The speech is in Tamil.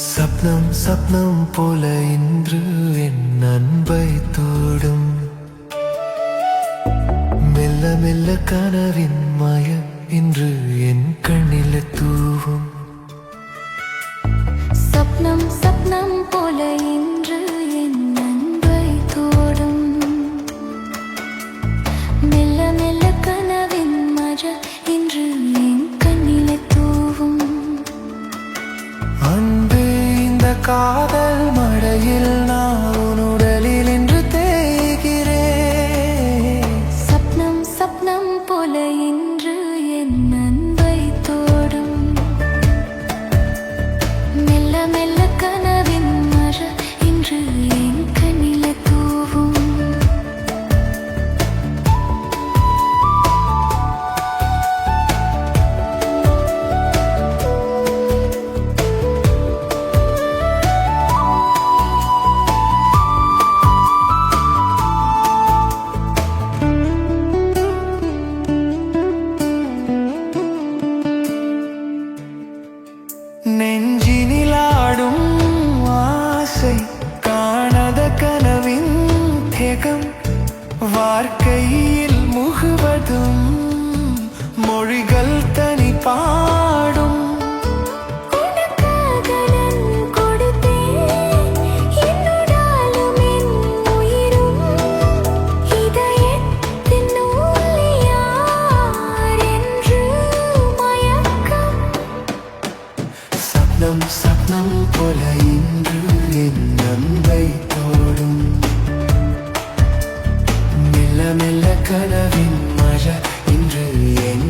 சப்னம் சப்னம் போல இன்று என் அன்பை தோடும் மெல்ல மெல்ல கனவின் மய இன்று என் கண்ணில் தூவும் சப்னம் சப்னம் போல இன்று என் அன்பை தோடும் மெல்ல மெல்ல கனவின் மஜ இன்று என் கண்ணில் தூவும் அன்பே இந்த காதல் மழையில் நான் உன்னுடலில் இன்று தேய்கிறேன் சப்னம் சப்னம் போல இன்று என் அன்பை தோடும் மெல்ல மெல்ல கனவின் மர இன்று என் கண்ணில் தூவும் நெஞ்சினிலாடும் ஆசை காணாத கனவின் தேகம் வார்க்கையில் முகுவதும் மொழிகள் தனி பாடும் உனக்காக நான் கொடுத்தேன் என்னோடாலும் என் உயிரும் இதயத்தின் நூல் யார் என்று மயக்கம் சப்னம் சப்னம் போல இன்று என் அன்பை தோடும் மெல்ல மெல்ல கனவின் மழை இன்று என்